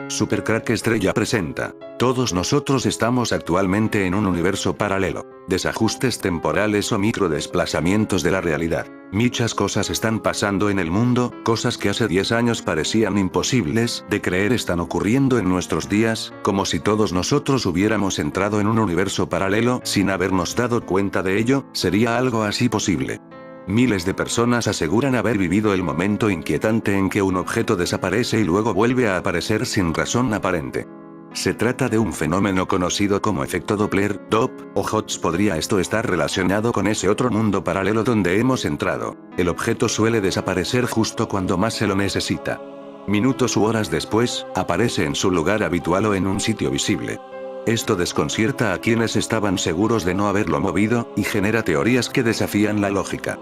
Supercrack Estrella presenta. Todos nosotros estamos actualmente en un universo paralelo. Desajustes temporales o microdesplazamientos de la realidad. Muchas cosas están pasando en el mundo, cosas que hace 10 años parecían imposibles de creer están ocurriendo en nuestros días, como si todos nosotros hubiéramos entrado en un universo paralelo sin habernos dado cuenta de ello, sería algo así posible. Miles de personas aseguran haber vivido el momento inquietante en que un objeto desaparece y luego vuelve a aparecer sin razón aparente. Se trata de un fenómeno conocido como efecto Doppler, DOP, o HOTS. ¿Podría esto estar relacionado con ese otro mundo paralelo donde hemos entrado? El objeto suele desaparecer justo cuando más se lo necesita. Minutos u horas después, aparece en su lugar habitual o en un sitio visible. Esto desconcierta a quienes estaban seguros de no haberlo movido, y genera teorías que desafían la lógica.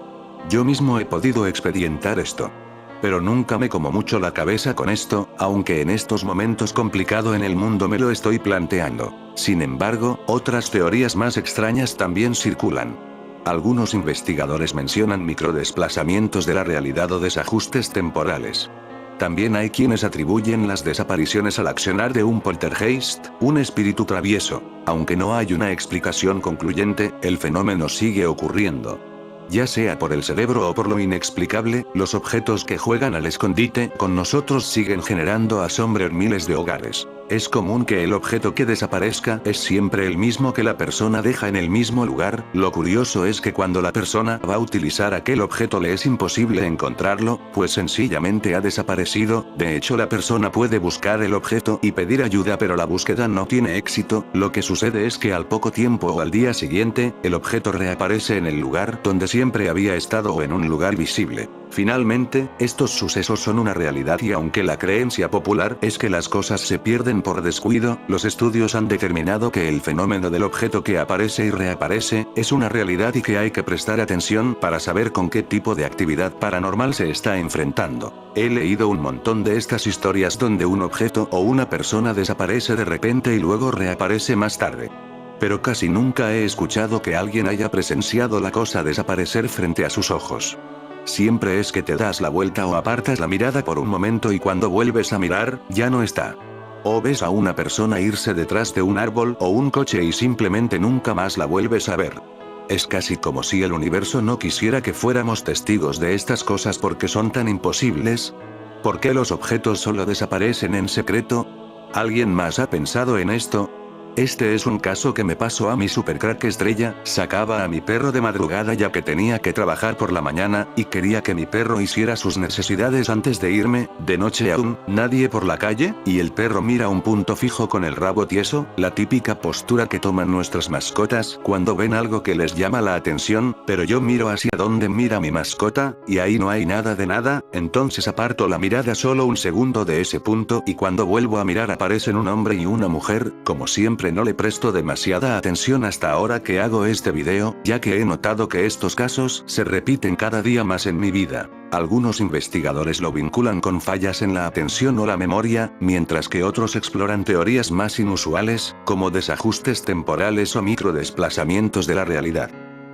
Yo mismo he podido experimentar esto. Pero nunca me como mucho la cabeza con esto, aunque en estos momentos complicado en el mundo me lo estoy planteando. Sin embargo, otras teorías más extrañas también circulan. Algunos investigadores mencionan microdesplazamientos de la realidad o desajustes temporales. También hay quienes atribuyen las desapariciones al accionar de un poltergeist, un espíritu travieso. Aunque no hay una explicación concluyente, el fenómeno sigue ocurriendo. Ya sea por el cerebro o por lo inexplicable, los objetos que juegan al escondite con nosotros siguen generando asombro en miles de hogares. Es común que el objeto que desaparezca es siempre el mismo que la persona deja en el mismo lugar. Lo curioso es que cuando la persona va a utilizar aquel objeto le es imposible encontrarlo, pues sencillamente ha desaparecido. De hecho, la persona puede buscar el objeto y pedir ayuda, pero la búsqueda no tiene éxito. Lo que sucede es que al poco tiempo o al día siguiente, el objeto reaparece en el lugar donde siempre había estado o en un lugar visible. Finalmente, estos sucesos son una realidad, y aunque la creencia popular es que las cosas se pierden por descuido, los estudios han determinado que el fenómeno del objeto que aparece y reaparece es una realidad y que hay que prestar atención para saber con qué tipo de actividad paranormal se está enfrentando. He leído un montón de estas historias donde un objeto o una persona desaparece de repente y luego reaparece más tarde. Pero casi nunca he escuchado que alguien haya presenciado la cosa desaparecer frente a sus ojos. Siempre es que te das la vuelta o apartas la mirada por un momento y cuando vuelves a mirar, ya no está. O ves a una persona irse detrás de un árbol o un coche y simplemente nunca más la vuelves a ver. Es casi como si el universo no quisiera que fuéramos testigos de estas cosas porque son tan imposibles. ¿Por qué los objetos solo desaparecen en secreto? ¿Alguien más ha pensado en esto? Este es un caso que me pasó a mi Supercrack Estrella. Sacaba a mi perro de madrugada ya que tenía que trabajar por la mañana, y quería que mi perro hiciera sus necesidades antes de irme. De noche aún, nadie por la calle, y el perro mira un punto fijo con el rabo tieso, la típica postura que toman nuestras mascotas cuando ven algo que les llama la atención, pero yo miro hacia donde mira mi mascota, y ahí no hay nada de nada. Entonces aparto la mirada solo un segundo de ese punto, y cuando vuelvo a mirar aparecen un hombre y una mujer. Como siempre, no le presto demasiada atención hasta ahora que hago este video, ya que he notado que estos casos se repiten cada día más en mi vida. Algunos investigadores lo vinculan con fallas en la atención o la memoria, mientras que otros exploran teorías más inusuales, como desajustes temporales o microdesplazamientos de la realidad.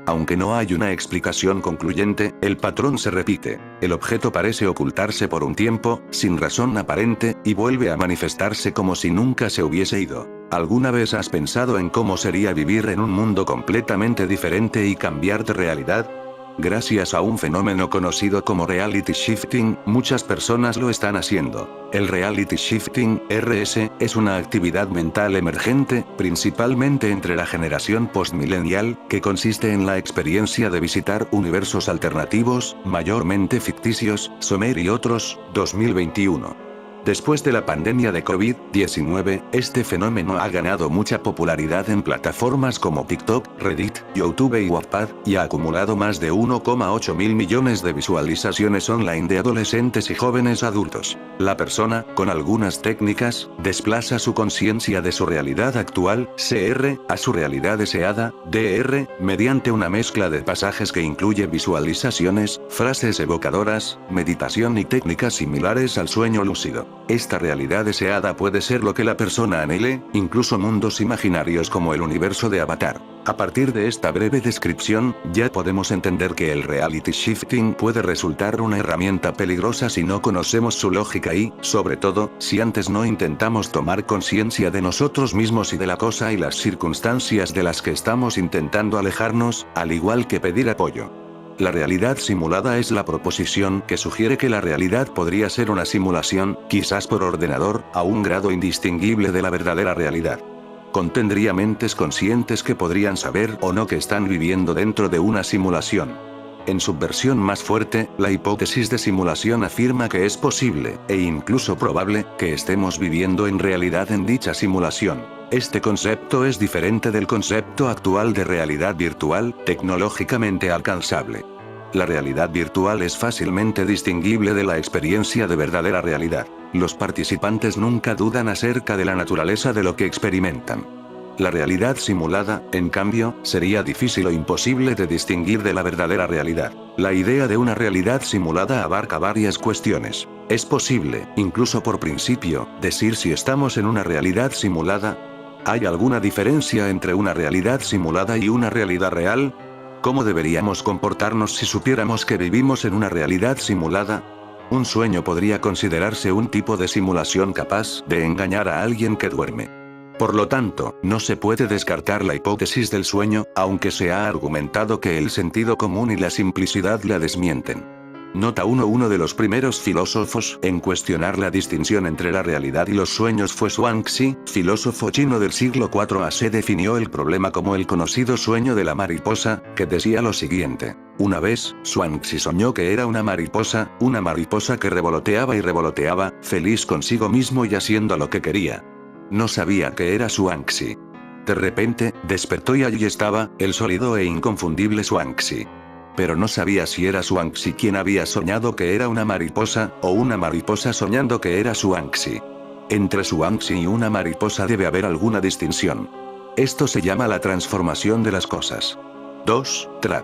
Aunque no hay una explicación concluyente, el patrón se repite. El objeto parece ocultarse por un tiempo, sin razón aparente, y vuelve a manifestarse como si nunca se hubiese ido. ¿Alguna vez has pensado en cómo sería vivir en un mundo completamente diferente y cambiar de realidad? Gracias a un fenómeno conocido como reality shifting, muchas personas lo están haciendo. El reality shifting, RS, es una actividad mental emergente, principalmente entre la generación postmillennial, que consiste en la experiencia de visitar universos alternativos, mayormente ficticios, Somer y otros, 2021. Después de la pandemia de COVID-19, este fenómeno ha ganado mucha popularidad en plataformas como TikTok, Reddit, YouTube y Wattpad, y ha acumulado más de 1,8 mil millones de visualizaciones online de adolescentes y jóvenes adultos. La persona, con algunas técnicas, desplaza su conciencia de su realidad actual, CR, a su realidad deseada, DR, mediante una mezcla de pasajes que incluye visualizaciones, frases evocadoras, meditación y técnicas similares al sueño lúcido. Esta realidad deseada puede ser lo que la persona anhele, incluso mundos imaginarios como el universo de Avatar. A partir de esta breve descripción, ya podemos entender que el reality shifting puede resultar una herramienta peligrosa si no conocemos su lógica y, sobre todo, si antes no intentamos tomar conciencia de nosotros mismos y de la cosa y las circunstancias de las que estamos intentando alejarnos, al igual que pedir apoyo. La realidad simulada es la proposición que sugiere que la realidad podría ser una simulación, quizás por ordenador, a un grado indistinguible de la verdadera realidad. Contendría mentes conscientes que podrían saber o no que están viviendo dentro de una simulación. En su versión más fuerte, la hipótesis de simulación afirma que es posible, e incluso probable, que estemos viviendo en realidad en dicha simulación. Este concepto es diferente del concepto actual de realidad virtual, tecnológicamente alcanzable. La realidad virtual es fácilmente distinguible de la experiencia de verdadera realidad. Los participantes nunca dudan acerca de la naturaleza de lo que experimentan. La realidad simulada, en cambio, sería difícil o imposible de distinguir de la verdadera realidad. La idea de una realidad simulada abarca varias cuestiones. Es posible, incluso por principio, decir si estamos en una realidad simulada. ¿Hay alguna diferencia entre una realidad simulada y una realidad real? ¿Cómo deberíamos comportarnos si supiéramos que vivimos en una realidad simulada? Un sueño podría considerarse un tipo de simulación capaz de engañar a alguien que duerme. Por lo tanto, no se puede descartar la hipótesis del sueño, aunque se ha argumentado que el sentido común y la simplicidad la desmienten. Nota 1. Uno de los primeros filósofos en cuestionar la distinción entre la realidad y los sueños fue Zhuangzi, filósofo chino del siglo IV a.C. Definió el problema como el conocido sueño de la mariposa, que decía lo siguiente. Una vez, Zhuangzi soñó que era una mariposa que revoloteaba y revoloteaba, feliz consigo mismo y haciendo lo que quería. No sabía que era Zhuangzi. De repente, despertó y allí estaba, el sólido e inconfundible Zhuangzi. Pero no sabía si era Zhuangzi quien había soñado que era una mariposa, o una mariposa soñando que era Zhuangzi. Entre Zhuangzi y una mariposa debe haber alguna distinción. Esto se llama la transformación de las cosas. 2. Trap.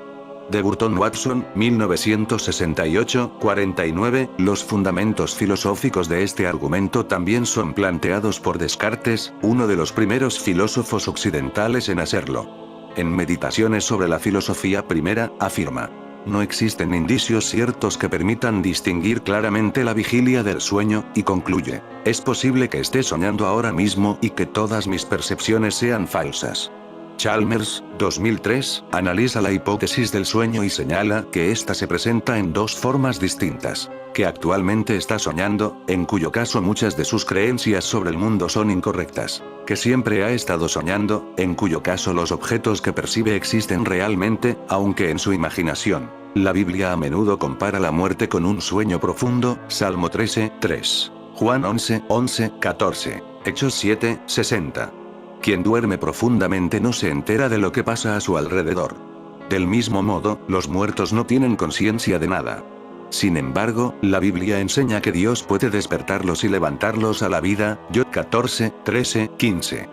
De Burton Watson, 1968-49, los fundamentos filosóficos de este argumento también son planteados por Descartes, uno de los primeros filósofos occidentales en hacerlo. En Meditaciones sobre la filosofía primera, afirma: no existen indicios ciertos que permitan distinguir claramente la vigilia del sueño, y concluye: es posible que esté soñando ahora mismo y que todas mis percepciones sean falsas. Chalmers, 2003, analiza la hipótesis del sueño y señala que ésta se presenta en dos formas distintas. Que actualmente está soñando, en cuyo caso muchas de sus creencias sobre el mundo son incorrectas. Que siempre ha estado soñando, en cuyo caso los objetos que percibe existen realmente, aunque en su imaginación. La Biblia a menudo compara la muerte con un sueño profundo, Salmo 13, 3. Juan 11, 11, 14. Hechos 7, 60. Quien duerme profundamente no se entera de lo que pasa a su alrededor. Del mismo modo, los muertos no tienen conciencia de nada. Sin embargo, la Biblia enseña que Dios puede despertarlos y levantarlos a la vida, Job 14, 13, 15.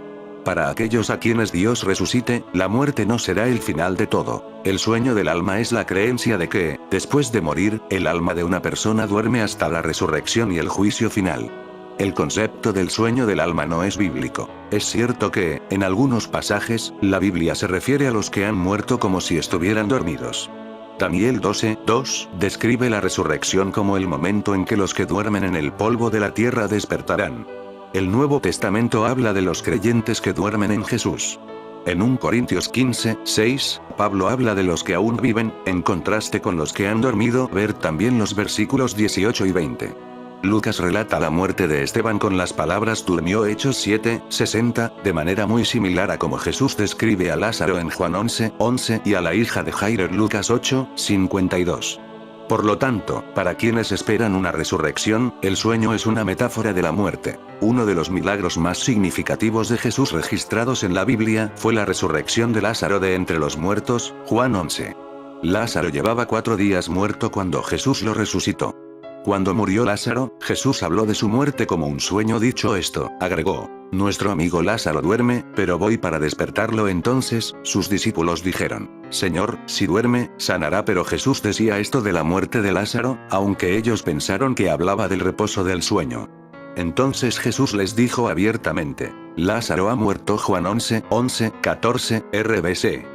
Para aquellos a quienes Dios resucite, la muerte no será el final de todo. El sueño del alma es la creencia de que, después de morir, el alma de una persona duerme hasta la resurrección y el juicio final. El concepto del sueño del alma no es bíblico. Es cierto que, en algunos pasajes, la Biblia se refiere a los que han muerto como si estuvieran dormidos. Daniel 12, 2, describe la resurrección como el momento en que los que duermen en el polvo de la tierra despertarán. El Nuevo Testamento habla de los creyentes que duermen en Jesús. En 1 Corintios 15, 6, Pablo habla de los que aún viven, en contraste con los que han dormido. Ver también los versículos 18 y 20. Lucas relata la muerte de Esteban con las palabras durmió, Hechos 7, 60, de manera muy similar a como Jesús describe a Lázaro en Juan 11, 11 y a la hija de Jairo en Lucas 8, 52. Por lo tanto, para quienes esperan una resurrección, el sueño es una metáfora de la muerte. Uno de los milagros más significativos de Jesús registrados en la Biblia fue la resurrección de Lázaro de entre los muertos, Juan 11. Lázaro llevaba 4 días muerto cuando Jesús lo resucitó. Cuando murió Lázaro, Jesús habló de su muerte como un sueño. Dicho esto, agregó: nuestro amigo Lázaro duerme, pero voy para despertarlo. Entonces, sus discípulos dijeron: Señor, si duerme, sanará. Pero Jesús decía esto de la muerte de Lázaro, aunque ellos pensaron que hablaba del reposo del sueño. Entonces Jesús les dijo abiertamente: Lázaro ha muerto. Juan 11:14, RBC.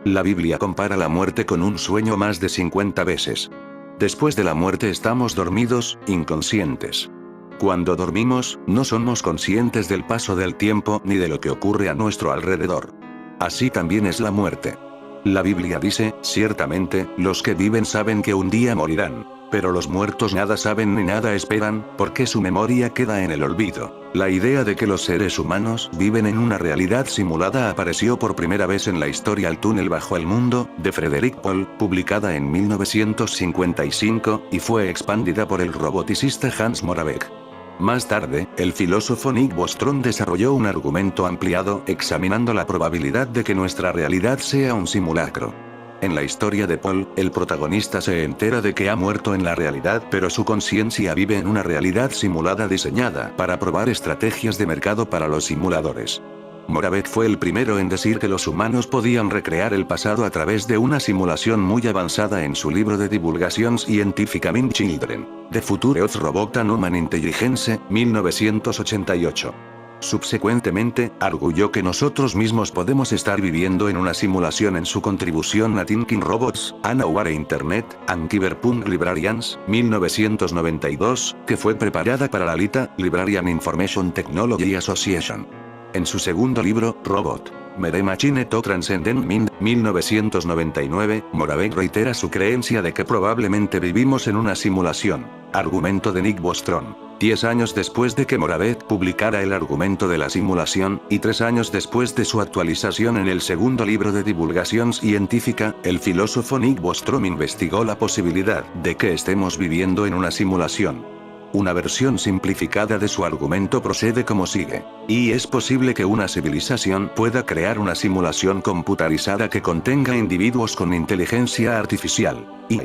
La Biblia compara la muerte con un sueño más de 50 veces. Después de la muerte estamos dormidos, inconscientes. Cuando dormimos, no somos conscientes del paso del tiempo ni de lo que ocurre a nuestro alrededor. Así también es la muerte. La Biblia dice: ciertamente, los que viven saben que un día morirán. Pero los muertos nada saben ni nada esperan, porque su memoria queda en el olvido. La idea de que los seres humanos viven en una realidad simulada apareció por primera vez en la historia El túnel bajo el mundo, de Frederik Pohl, publicada en 1955, y fue expandida por el roboticista Hans Moravec. Más tarde, el filósofo Nick Bostrom desarrolló un argumento ampliado, examinando la probabilidad de que nuestra realidad sea un simulacro. En la historia de Pohl, el protagonista se entera de que ha muerto en la realidad, pero su conciencia vive en una realidad simulada diseñada para probar estrategias de mercado para los simuladores. Moravec fue el primero en decir que los humanos podían recrear el pasado a través de una simulación muy avanzada en su libro de divulgación científica Mind Children, The Future of Robot and Human Intelligence, 1988. Subsecuentemente, arguyó que nosotros mismos podemos estar viviendo en una simulación en su contribución a Thinking Robots, An Our Internet, and Cyberpunk Librarians, 1992, que fue preparada para la LITA, Librarian Information Technology Association. En su segundo libro, Robot, Mere Machine to Transcendent Mind, 1999, Moravec reitera su creencia de que probablemente vivimos en una simulación. Argumento de Nick Bostrom. 10 años después de que Moravec publicara el argumento de la simulación, y 3 años después de su actualización en el segundo libro de divulgación científica, el filósofo Nick Bostrom investigó la posibilidad de que estemos viviendo en una simulación. Una versión simplificada de su argumento procede como sigue. Y es posible que una civilización pueda crear una simulación computarizada que contenga individuos con inteligencia artificial. Y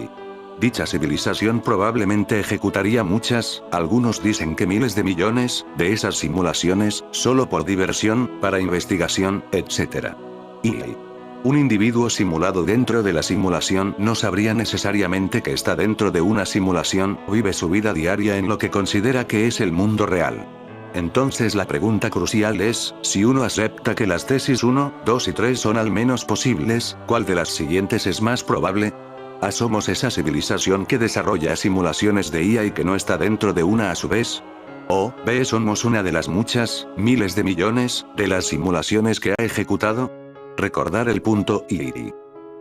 dicha civilización probablemente ejecutaría muchas, algunos dicen que miles de millones, de esas simulaciones, solo por diversión, para investigación, etc. Y un individuo simulado dentro de la simulación no sabría necesariamente que está dentro de una simulación, vive su vida diaria en lo que considera que es el mundo real. Entonces la pregunta crucial es, si uno acepta que las tesis 1, 2 y 3 son al menos posibles, ¿cuál de las siguientes es más probable? ¿A somos esa civilización que desarrolla simulaciones de IA y que no está dentro de una a su vez? ¿O, B, somos una de las muchas, miles de millones, de las simulaciones que ha ejecutado? Recordar el punto y.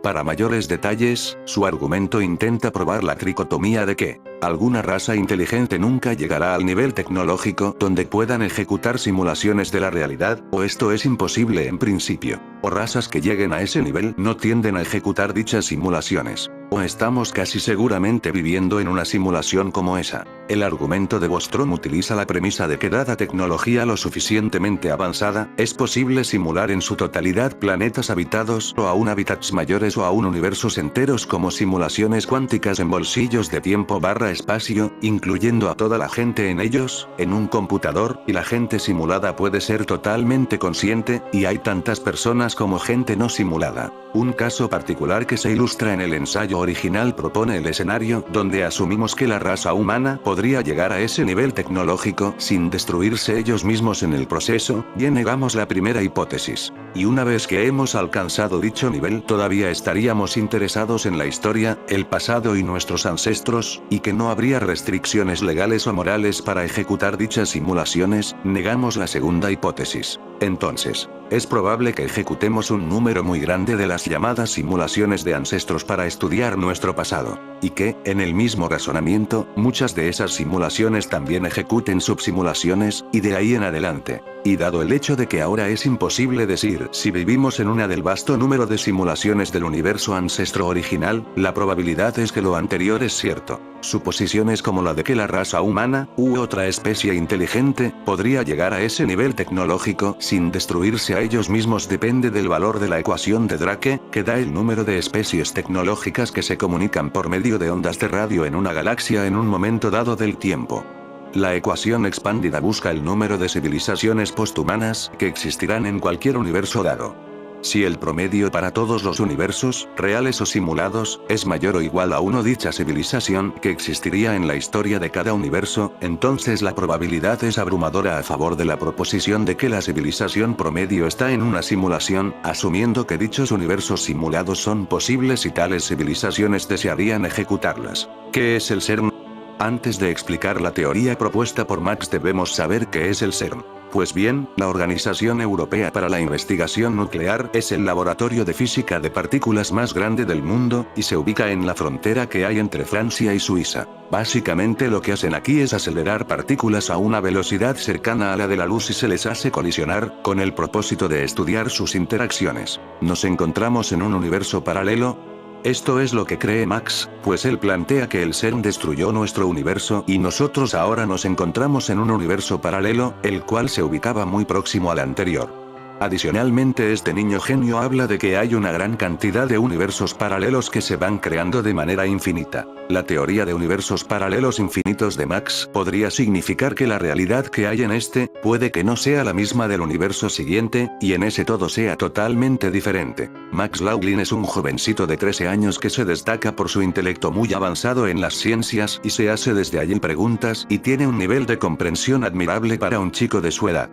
Para mayores detalles, su argumento intenta probar la tricotomía de que alguna raza inteligente nunca llegará al nivel tecnológico donde puedan ejecutar simulaciones de la realidad, o esto es imposible en principio, o razas que lleguen a ese nivel no tienden a ejecutar dichas simulaciones, o estamos casi seguramente viviendo en una simulación como esa. El argumento de Bostrom utiliza la premisa de que dada tecnología lo suficientemente avanzada, es posible simular en su totalidad planetas habitados o aún hábitats mayores o aún universos enteros como simulaciones cuánticas en bolsillos de tiempo/espacio, incluyendo a toda la gente en ellos, en un computador, y la gente simulada puede ser totalmente consciente, y hay tantas personas como gente no simulada. Un caso particular que se ilustra en el ensayo original propone el escenario donde asumimos que la raza humana podría llegar a ese nivel tecnológico sin destruirse ellos mismos en el proceso, y negamos la primera hipótesis. Y una vez que hemos alcanzado dicho nivel todavía estaríamos interesados en la historia, el pasado y nuestros ancestros, y que no habría restricciones legales o morales para ejecutar dichas simulaciones, negamos la segunda hipótesis. Entonces, es probable que ejecutemos un número muy grande de las llamadas simulaciones de ancestros para estudiar nuestro pasado, y que, en el mismo razonamiento, muchas de esas simulaciones también ejecuten subsimulaciones, y de ahí en adelante. Y dado el hecho de que ahora es imposible decir si vivimos en una del vasto número de simulaciones del universo ancestro original, la probabilidad es que lo anterior es cierto. Suposiciones como la de que la raza humana, u otra especie inteligente, podría llegar a ese nivel tecnológico sin destruirse a ellos mismos depende del valor de la ecuación de Drake, que da el número de especies tecnológicas que se comunican por medio de ondas de radio en una galaxia en un momento dado del tiempo. La ecuación expandida busca el número de civilizaciones posthumanas que existirán en cualquier universo dado. Si el promedio para todos los universos, reales o simulados, es mayor o igual a 1, dicha civilización que existiría en la historia de cada universo, entonces la probabilidad es abrumadora a favor de la proposición de que la civilización promedio está en una simulación, asumiendo que dichos universos simulados son posibles y tales civilizaciones desearían ejecutarlas. ¿Qué es el CERN? Antes de explicar la teoría propuesta por Max debemos saber qué es el CERN. Pues bien, la Organización Europea para la Investigación Nuclear es el laboratorio de física de partículas más grande del mundo, y se ubica en la frontera que hay entre Francia y Suiza. Básicamente lo que hacen aquí es acelerar partículas a una velocidad cercana a la de la luz y se les hace colisionar, con el propósito de estudiar sus interacciones. ¿Nos encontramos en un universo paralelo? Esto es lo que cree Max, pues él plantea que el CERN destruyó nuestro universo y nosotros ahora nos encontramos en un universo paralelo, el cual se ubicaba muy próximo al anterior. Adicionalmente este niño genio habla de que hay una gran cantidad de universos paralelos que se van creando de manera infinita. La teoría de universos paralelos infinitos de Max podría significar que la realidad que hay en este, puede que no sea la misma del universo siguiente, y en ese todo sea totalmente diferente. Max Laughlin es un jovencito de 13 años que se destaca por su intelecto muy avanzado en las ciencias y se hace desde allí preguntas y tiene un nivel de comprensión admirable para un chico de su edad.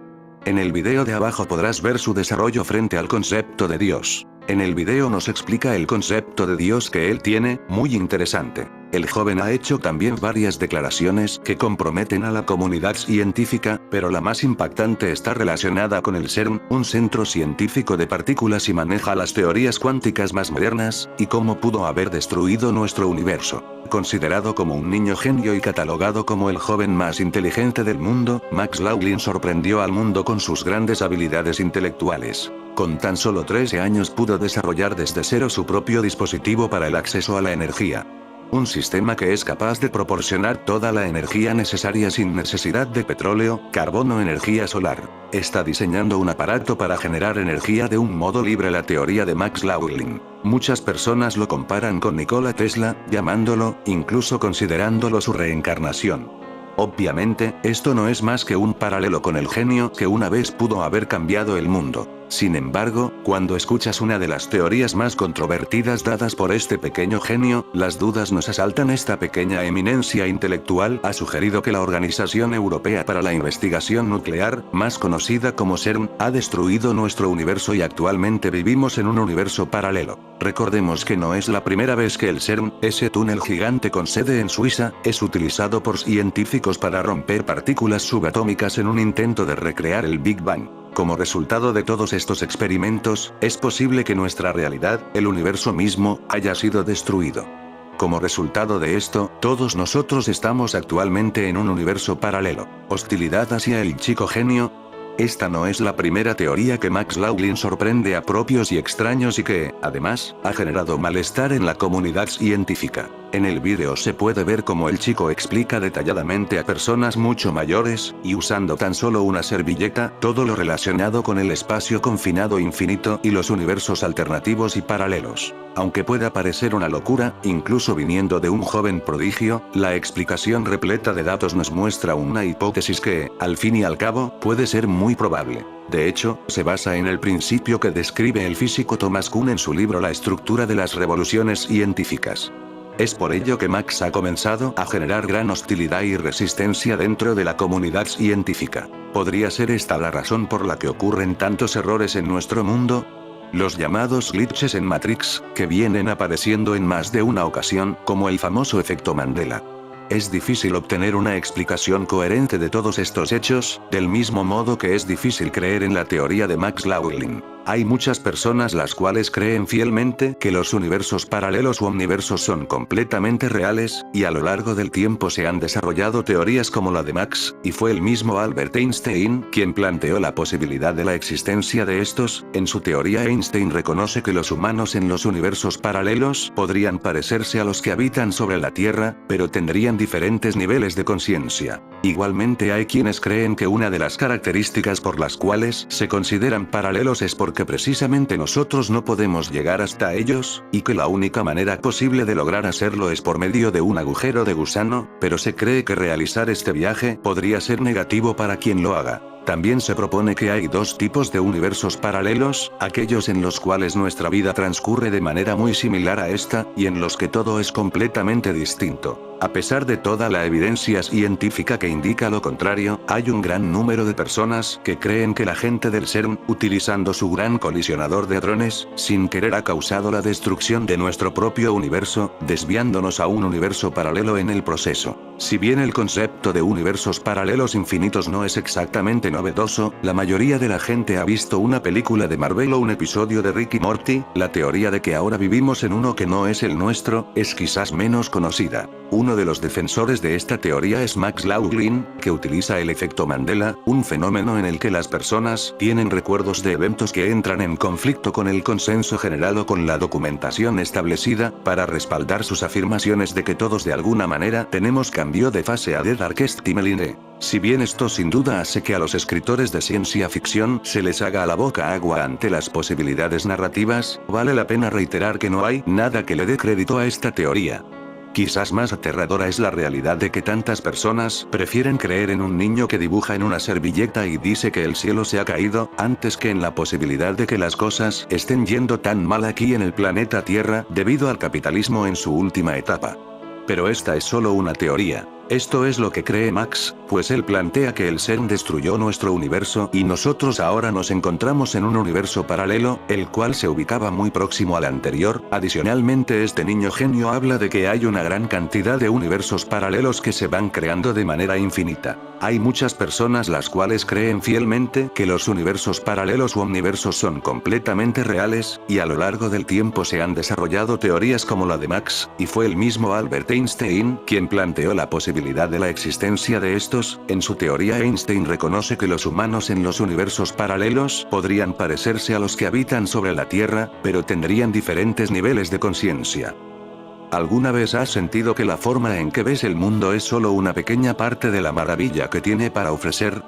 En el video de abajo podrás ver su desarrollo frente al concepto de Dios. En el video nos explica el concepto de Dios que él tiene, muy interesante. El joven ha hecho también varias declaraciones que comprometen a la comunidad científica, pero la más impactante está relacionada con el CERN, un centro científico de partículas y maneja las teorías cuánticas más modernas, y cómo pudo haber destruido nuestro universo. Considerado como un niño genio y catalogado como el joven más inteligente del mundo, Max Laughlin sorprendió al mundo con sus grandes habilidades intelectuales. Con tan solo 13 años pudo desarrollar desde cero su propio dispositivo para el acceso a la energía. Un sistema que es capaz de proporcionar toda la energía necesaria sin necesidad de petróleo, carbón o energía solar. Está diseñando un aparato para generar energía de un modo libre. La teoría de Max Laughlin. Muchas personas lo comparan con Nikola Tesla, llamándolo, incluso considerándolo su reencarnación. Obviamente, esto no es más que un paralelo con el genio que una vez pudo haber cambiado el mundo. Sin embargo, cuando escuchas una de las teorías más controvertidas dadas por este pequeño genio, las dudas nos asaltan. Esta pequeña eminencia intelectual ha sugerido que la Organización Europea para la Investigación Nuclear, más conocida como CERN, ha destruido nuestro universo y actualmente vivimos en un universo paralelo. Recordemos que no es la primera vez que el CERN, ese túnel gigante con sede en Suiza, es utilizado por científicos para romper partículas subatómicas en un intento de recrear el Big Bang. Como resultado de todos estos experimentos, es posible que nuestra realidad, el universo mismo, haya sido destruido. Como resultado de esto, todos nosotros estamos actualmente en un universo paralelo. Hostilidad hacia el chico genio. Esta no es la primera teoría que Max Laughlin sorprende a propios y extraños y que, además, ha generado malestar en la comunidad científica. En el vídeo se puede ver cómo el chico explica detalladamente a personas mucho mayores, y usando tan solo una servilleta, todo lo relacionado con el espacio confinado infinito y los universos alternativos y paralelos. Aunque pueda parecer una locura, incluso viniendo de un joven prodigio, la explicación repleta de datos nos muestra una hipótesis que, al fin y al cabo, puede ser muy probable. De hecho, se basa en el principio que describe el físico Thomas Kuhn en su libro La estructura de las revoluciones científicas. Es por ello que Max ha comenzado a generar gran hostilidad y resistencia dentro de la comunidad científica. ¿Podría ser esta la razón por la que ocurren tantos errores en nuestro mundo? Los llamados glitches en Matrix, que vienen apareciendo en más de una ocasión, como el famoso efecto Mandela. Es difícil obtener una explicación coherente de todos estos hechos, del mismo modo que es difícil creer en la teoría de Max Laughlin. Hay muchas personas las cuales creen fielmente que los universos paralelos u omniversos son completamente reales, y a lo largo del tiempo se han desarrollado teorías como la de Max, y fue el mismo Albert Einstein quien planteó la posibilidad de la existencia de estos. En su teoría Einstein reconoce que los humanos en los universos paralelos podrían parecerse a los que habitan sobre la Tierra, pero tendrían diferentes niveles de conciencia. Igualmente hay quienes creen que una de las características por las cuales se consideran paralelos es porque precisamente nosotros no podemos llegar hasta ellos, y que la única manera posible de lograr hacerlo es por medio de un agujero de gusano, pero se cree que realizar este viaje podría ser negativo para quien lo haga. También se propone que hay dos tipos de universos paralelos, aquellos en los cuales nuestra vida transcurre de manera muy similar a esta, y en los que todo es completamente distinto. A pesar de toda la evidencia científica que indica lo contrario, hay un gran número de personas que creen que la gente del CERN, utilizando su gran colisionador de hadrones, sin querer ha causado la destrucción de nuestro propio universo, desviándonos a un universo paralelo en el proceso. Si bien el concepto de universos paralelos infinitos no es exactamente novedoso, la mayoría de la gente ha visto una película de Marvel o un episodio de Rick y Morty. La teoría de que ahora vivimos en uno que no es el nuestro, es quizás menos conocida. Uno de los defensores de esta teoría es Max Laughlin, que utiliza el efecto Mandela, un fenómeno en el que las personas tienen recuerdos de eventos que entran en conflicto con el consenso general o con la documentación establecida, para respaldar sus afirmaciones de que todos de alguna manera tenemos cambio de fase a The Darkest Timeline. Si bien esto sin duda hace que a los escritores de ciencia ficción se les haga a la boca agua ante las posibilidades narrativas, vale la pena reiterar que no hay nada que le dé crédito a esta teoría. Quizás más aterradora es la realidad de que tantas personas prefieren creer en un niño que dibuja en una servilleta y dice que el cielo se ha caído, antes que en la posibilidad de que las cosas estén yendo tan mal aquí en el planeta Tierra, debido al capitalismo en su última etapa. Pero esta es solo una teoría. Esto es lo que cree Max, pues él plantea que el CERN destruyó nuestro universo y nosotros ahora nos encontramos en un universo paralelo, el cual se ubicaba muy próximo al anterior. Adicionalmente, este niño genio habla de que hay una gran cantidad de universos paralelos que se van creando de manera infinita. Hay muchas personas las cuales creen fielmente que los universos paralelos u omniversos son completamente reales, y a lo largo del tiempo se han desarrollado teorías como la de Max, y fue el mismo Albert Einstein quien planteó la posibilidad de la existencia de estos. En su teoría, Einstein reconoce que los humanos en los universos paralelos podrían parecerse a los que habitan sobre la Tierra, pero tendrían diferentes niveles de conciencia. ¿Alguna vez has sentido que la forma en que ves el mundo es solo una pequeña parte de la maravilla que tiene para ofrecer?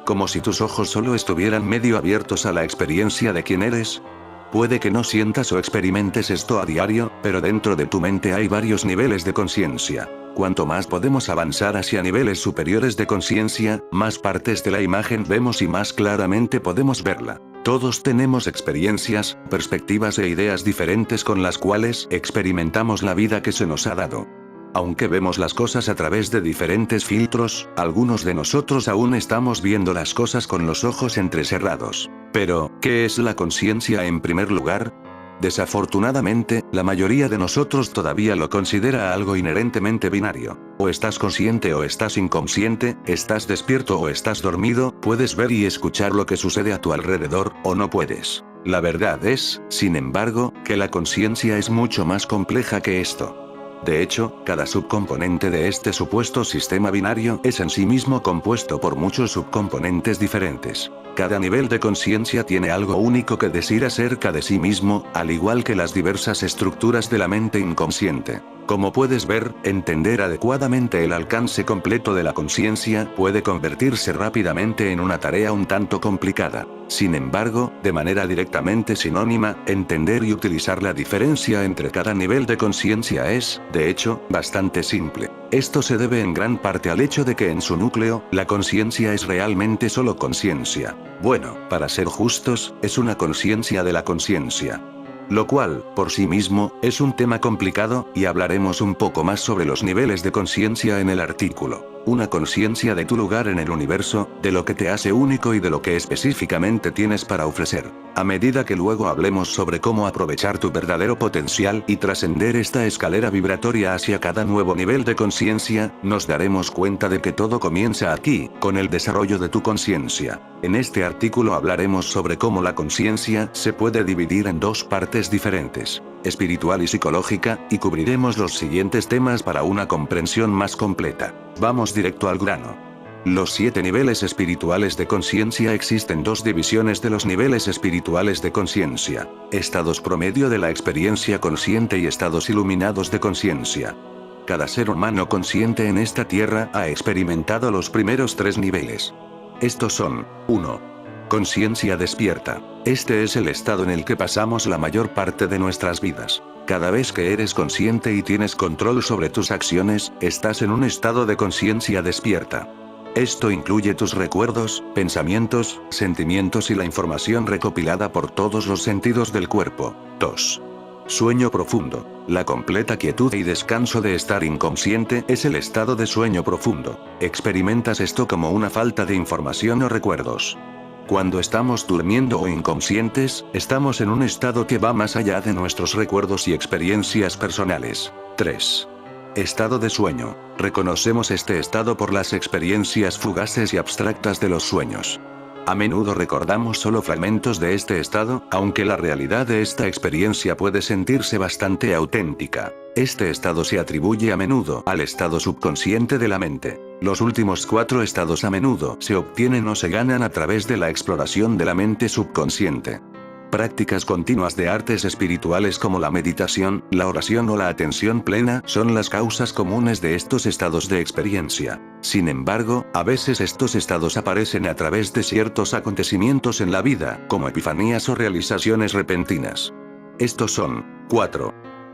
Como si tus ojos solo estuvieran medio abiertos a la experiencia de quién eres. Puede que no sientas o experimentes esto a diario, pero dentro de tu mente hay varios niveles de conciencia. Cuanto más podemos avanzar hacia niveles superiores de conciencia, más partes de la imagen vemos y más claramente podemos verla. Todos tenemos experiencias, perspectivas e ideas diferentes con las cuales experimentamos la vida que se nos ha dado. Aunque vemos las cosas a través de diferentes filtros, algunos de nosotros aún estamos viendo las cosas con los ojos entrecerrados. Pero, ¿qué es la conciencia en primer lugar? Desafortunadamente, la mayoría de nosotros todavía lo considera algo inherentemente binario. O estás consciente o estás inconsciente, estás despierto o estás dormido, puedes ver y escuchar lo que sucede a tu alrededor, o no puedes. La verdad es, sin embargo, que la conciencia es mucho más compleja que esto. De hecho, cada subcomponente de este supuesto sistema binario es en sí mismo compuesto por muchos subcomponentes diferentes. Cada nivel de conciencia tiene algo único que decir acerca de sí mismo, al igual que las diversas estructuras de la mente inconsciente. Como puedes ver, entender adecuadamente el alcance completo de la conciencia puede convertirse rápidamente en una tarea un tanto complicada. Sin embargo, de manera directamente sinónima, entender y utilizar la diferencia entre cada nivel de conciencia es, de hecho, bastante simple. Esto se debe en gran parte al hecho de que en su núcleo, la conciencia es realmente solo conciencia. Bueno, para ser justos, es una conciencia de la conciencia. Lo cual, por sí mismo, es un tema complicado, y hablaremos un poco más sobre los niveles de conciencia en el artículo. Una conciencia de tu lugar en el universo, de lo que te hace único y de lo que específicamente tienes para ofrecer. A medida que luego hablemos sobre cómo aprovechar tu verdadero potencial y trascender esta escalera vibratoria hacia cada nuevo nivel de conciencia, nos daremos cuenta de que todo comienza aquí, con el desarrollo de tu conciencia. En este artículo hablaremos sobre cómo la conciencia se puede dividir en dos partes diferentes, espiritual y psicológica, y cubriremos los siguientes temas para una comprensión más completa. Vamos directo al grano. Los 7 niveles espirituales de conciencia. Existen dos divisiones de los niveles espirituales de conciencia: estados promedio de la experiencia consciente y estados iluminados de conciencia. Cada ser humano consciente en esta tierra ha experimentado los primeros 3 niveles. Estos son: 1. Conciencia despierta. Este es el estado en el que pasamos la mayor parte de nuestras vidas. Cada vez que eres consciente y tienes control sobre tus acciones, estás en un estado de conciencia despierta. Esto incluye tus recuerdos, pensamientos, sentimientos y la información recopilada por todos los sentidos del cuerpo. 2. Sueño profundo. La completa quietud y descanso de estar inconsciente es el estado de sueño profundo. Experimentas esto como una falta de información o recuerdos. Cuando estamos durmiendo o inconscientes, estamos en un estado que va más allá de nuestros recuerdos y experiencias personales. 3. Estado de sueño. Reconocemos este estado por las experiencias fugaces y abstractas de los sueños. A menudo recordamos solo fragmentos de este estado, aunque la realidad de esta experiencia puede sentirse bastante auténtica. Este estado se atribuye a menudo al estado subconsciente de la mente. Los últimos 4 estados a menudo se obtienen o se ganan a través de la exploración de la mente subconsciente. Prácticas continuas de artes espirituales como la meditación, la oración o la atención plena son las causas comunes de estos estados de experiencia. Sin embargo, a veces estos estados aparecen a través de ciertos acontecimientos en la vida, como epifanías o realizaciones repentinas. Estos son: 4.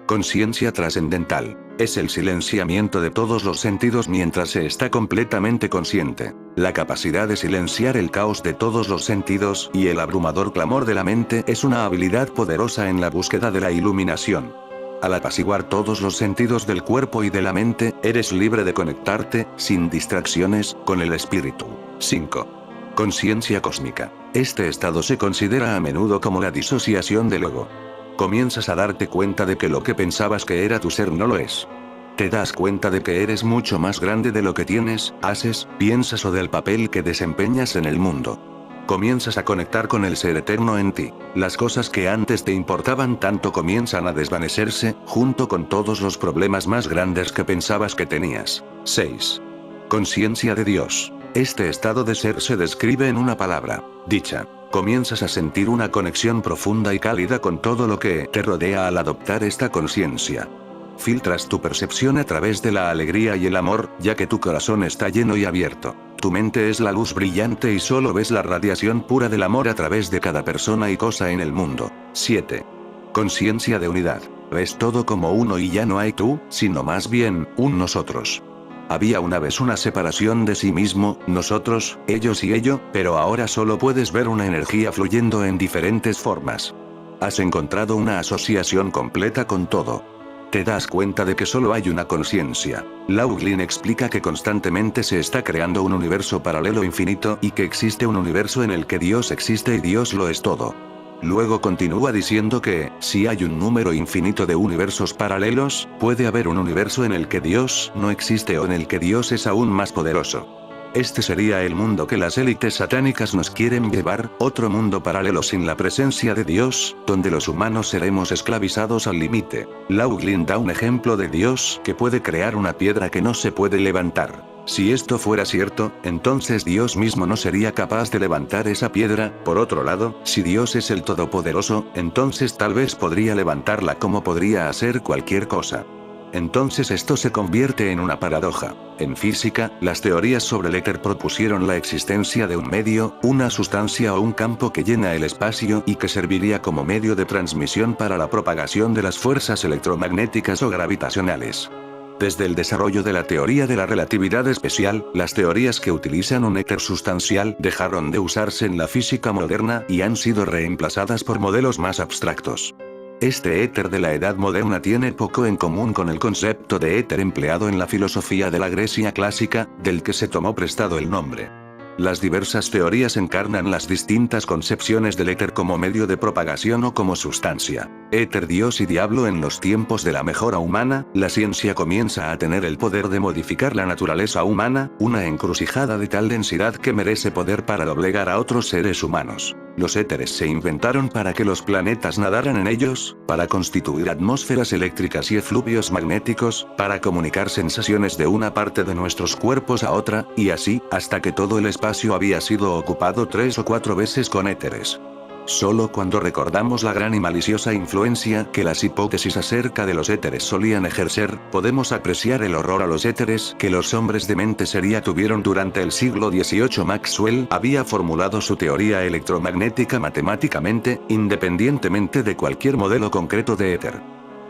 Conciencia trascendental. Es el silenciamiento de todos los sentidos mientras se está completamente consciente. La capacidad de silenciar el caos de todos los sentidos y el abrumador clamor de la mente es una habilidad poderosa en la búsqueda de la iluminación. Al apaciguar todos los sentidos del cuerpo y de la mente, eres libre de conectarte, sin distracciones, con el espíritu. 5. Conciencia cósmica. Este estado se considera a menudo como la disociación del ego. Comienzas a darte cuenta de que lo que pensabas que era tu ser no lo es. Te das cuenta de que eres mucho más grande de lo que tienes, haces, piensas o del papel que desempeñas en el mundo. Comienzas a conectar con el ser eterno en ti. Las cosas que antes te importaban tanto comienzan a desvanecerse, junto con todos los problemas más grandes que pensabas que tenías. 6. Conciencia de Dios. Este estado de ser se describe en una palabra: dicha. Comienzas a sentir una conexión profunda y cálida con todo lo que te rodea al adoptar esta conciencia. Filtras tu percepción a través de la alegría y el amor, ya que tu corazón está lleno y abierto. Tu mente es la luz brillante y solo ves la radiación pura del amor a través de cada persona y cosa en el mundo. 7. Conciencia de unidad. Ves todo como uno y ya no hay tú, sino más bien, un nosotros. Había una vez una separación de sí mismo, nosotros, ellos y ello, pero ahora solo puedes ver una energía fluyendo en diferentes formas. Has encontrado una asociación completa con todo. Te das cuenta de que solo hay una conciencia. Lao Glin explica que constantemente se está creando un universo paralelo infinito y que existe un universo en el que Dios existe y Dios lo es todo. Luego continúa diciendo que, si hay un número infinito de universos paralelos, puede haber un universo en el que Dios no existe o en el que Dios es aún más poderoso. Este sería el mundo que las élites satánicas nos quieren llevar, otro mundo paralelo sin la presencia de Dios, donde los humanos seremos esclavizados al límite. Lao Glin da un ejemplo de Dios que puede crear una piedra que no se puede levantar. Si esto fuera cierto, entonces Dios mismo no sería capaz de levantar esa piedra. Por otro lado, si Dios es el Todopoderoso, entonces tal vez podría levantarla como podría hacer cualquier cosa. Entonces esto se convierte en una paradoja. En física, las teorías sobre el éter propusieron la existencia de un medio, una sustancia o un campo que llena el espacio y que serviría como medio de transmisión para la propagación de las fuerzas electromagnéticas o gravitacionales. Desde el desarrollo de la teoría de la relatividad especial, las teorías que utilizan un éter sustancial dejaron de usarse en la física moderna y han sido reemplazadas por modelos más abstractos. Este éter de la edad moderna tiene poco en común con el concepto de éter empleado en la filosofía de la Grecia clásica, del que se tomó prestado el nombre. Las diversas teorías encarnan las distintas concepciones del éter como medio de propagación o como sustancia. Éter, Dios y diablo. En los tiempos de la mejora humana, la ciencia comienza a tener el poder de modificar la naturaleza humana, una encrucijada de tal densidad que merece poder para doblegar a otros seres humanos. Los éteres se inventaron para que los planetas nadaran en ellos, para constituir atmósferas eléctricas y efluvios magnéticos, para comunicar sensaciones de una parte de nuestros cuerpos a otra, y así, hasta que todo el espacio había sido ocupado 3 o 4 veces con éteres. Solo cuando recordamos la gran y maliciosa influencia que las hipótesis acerca de los éteres solían ejercer, podemos apreciar el horror a los éteres que los hombres de mente seria tuvieron durante el siglo XVIII. Maxwell había formulado su teoría electromagnética matemáticamente, independientemente de cualquier modelo concreto de éter.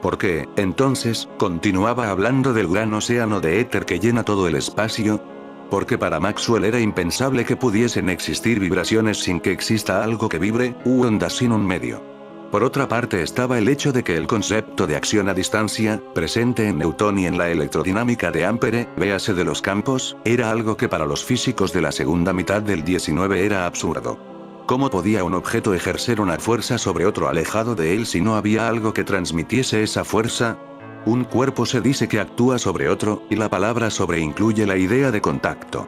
Porque, entonces, continuaba hablando del gran océano de éter que llena todo el espacio. Porque para Maxwell era impensable que pudiesen existir vibraciones sin que exista algo que vibre, u ondas sin un medio. Por otra parte estaba el hecho de que el concepto de acción a distancia, presente en Newton y en la electrodinámica de Ampere, véase de los campos, era algo que para los físicos de la segunda mitad del 19 era absurdo. ¿Cómo podía un objeto ejercer una fuerza sobre otro alejado de él si no había algo que transmitiese esa fuerza? Un cuerpo se dice que actúa sobre otro, y la palabra sobre incluye la idea de contacto.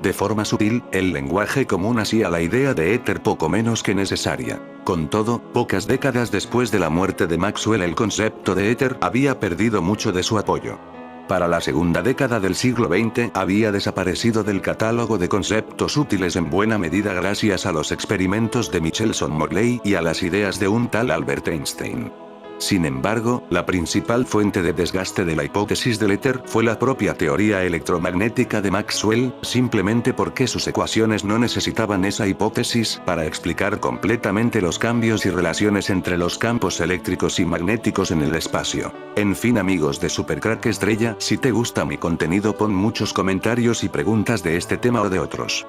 De forma sutil, el lenguaje común hacía la idea de éter poco menos que necesaria. Con todo, pocas décadas después de la muerte de Maxwell el concepto de éter había perdido mucho de su apoyo. Para la segunda década del siglo XX había desaparecido del catálogo de conceptos útiles en buena medida gracias a los experimentos de Michelson-Morley y a las ideas de un tal Albert Einstein. Sin embargo, la principal fuente de desgaste de la hipótesis del éter fue la propia teoría electromagnética de Maxwell, simplemente porque sus ecuaciones no necesitaban esa hipótesis para explicar completamente los cambios y relaciones entre los campos eléctricos y magnéticos en el espacio. En fin, amigos de Supercrack Estrella, si te gusta mi contenido pon muchos comentarios y preguntas de este tema o de otros.